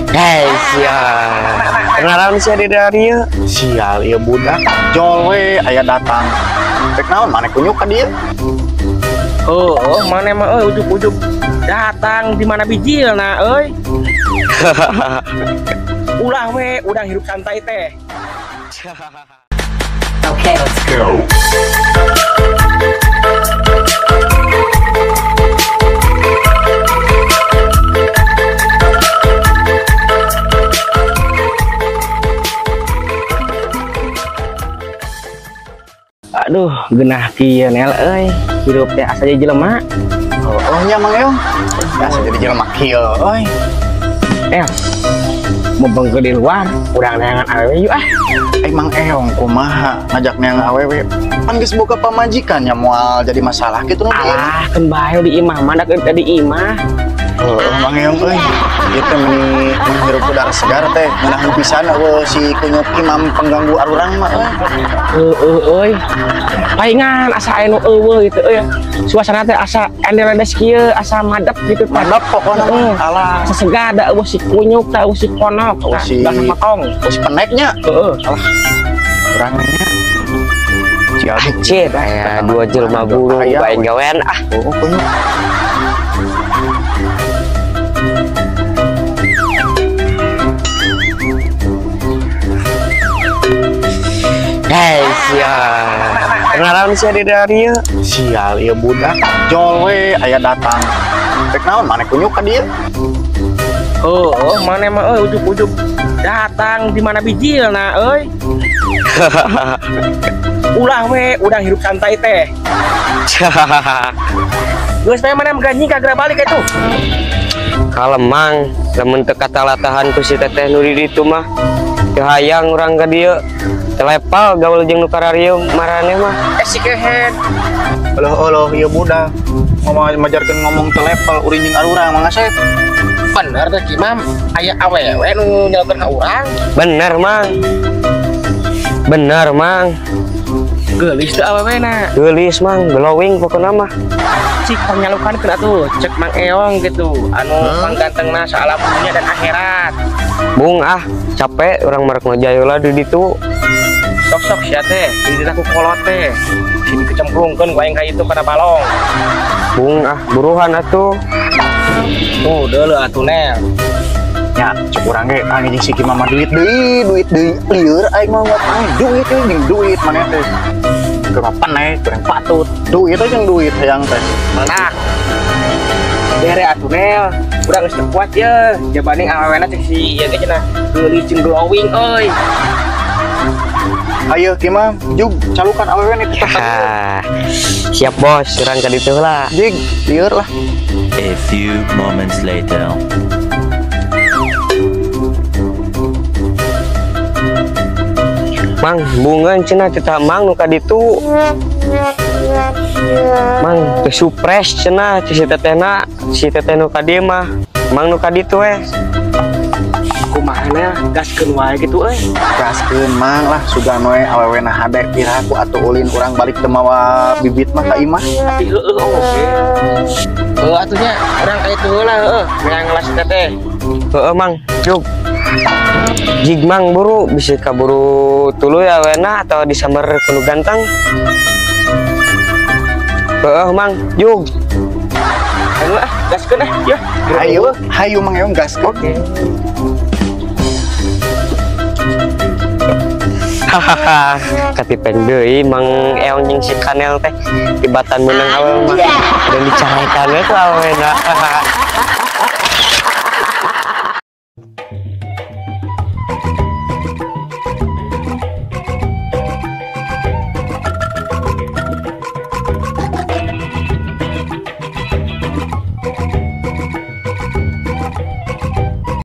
Guys ya, kenalan sih dari Sial ieu budak jol we aya datang. Rek naon maneh kunyuk ka dieu? Oh, mana mah ujuk-ujuk datang di mana bijilna euy. Ulah we, udang hidup santai teh. Okay, let's go. Aduh, genah kieu Nel euy. Hidup teh asa jadi jelema. Oh nya Mang Eong. Asa jadi jelema kieu euy. Mau bengke di luar, udang neangan awewe yuk ah. Mang Eong kumaha ngajak neang awewe? Pan geus boga pamajikan nya moal jadi masalah kitu nu. Alah, kan bae di imah mah da di imah. Mang Eong euy, ieu teh meuni menghirup udara segar teh, ngeunah pisan eueuh si kunyuk imam pengganggu arurang mah Euy. Paingan asa aya nu eueuh gitu euy. Suasana teh asa endelendes kieu, asa madep gitu teh. madep pokona mah. Alah, Asa segada eueuh si kunyuk teh, eueuh si konok, si makong. si peneknya. Heeh. Alah. Urangnya. Cid aya dua jelema buru bae gawean ah. Oh, kunyuk. Guys ya, kenalan sih dari Sial ieu budak jol we aya datang. Rek naon maneh kunyuk ka dieu? Oh, mana mah ujuk-ujuk datang di mana bijilna euy. Ulah we, udang hidup santai teh. Geus teh mana gaji kagak balik itu. Kalemang, lamun teu katalatahan ku si teteh nu di ditu mah. Teu hayang urang ka dieu. Telepal gaul jeung nu kararieu marane mah. Si kehet. Aloh ieu budak majarkeun ngomong telepal uring jeung arurang mangga sep. Bener teh Imam, aya awewe nu nyelkeun ka urang. Bener mang. Geulis teu awewena. Geulis mang, glowing pokona mah. Cik panyalukankeun atuh, cek Mang Eong gitu. Anu panggantengna salam dunia dan akhirat. Bung ah, capek urang marek ngajayola di ditu. Sok-sok sia teh, dina ku kolot teh. Sini kecemplungkeun ku aing ka itu kana balong. Bung ah, buruhan atuh. Deuleu atuh Nel. Nya cek urang ge anjing si Mama duit deui lieur aing mah ngapain duit jeung duit maneh teh. Kerapan kurang patut. Duit aja jeung duit hayang teh. Nah. Bere atuh Nel. Urang geus teu kuat ye. Jabani awewena cek si ieu teh cenah geulis jeung glowing euy. Ayo Kimam, jug calukan awewe nih tetep. Siap bos, urang ka ditu lah. Jig, lieur lah. A few moments later. Mang, bungan cenah teu mang nu ka ditu. Mang, teu supres cenah si tetehna, si teteh nu ka dieu mah. Mang nu ka ditu we. Kumaha gaskeun wae gitu euy. Gaskeun mang lah sugan we awewe na hade piraku atuh ulin urang balik teu mawa bibit mah ka imah. Tapi oke. Atuhnya urang ka itu heula meang ngelas teteh. Heeh mang, jug. Jig mang buru bisa kaburu tuluy awena atau disambar kudu ganteng. Heeh mang, jug. Ayo gaskeun ya. Hayu Mang Eong gaskeun. Oke. Hahaha, katipen deui Mang Eong jeung si Kanel teh tibatan menang awal mah dan dicarekan we ku awena.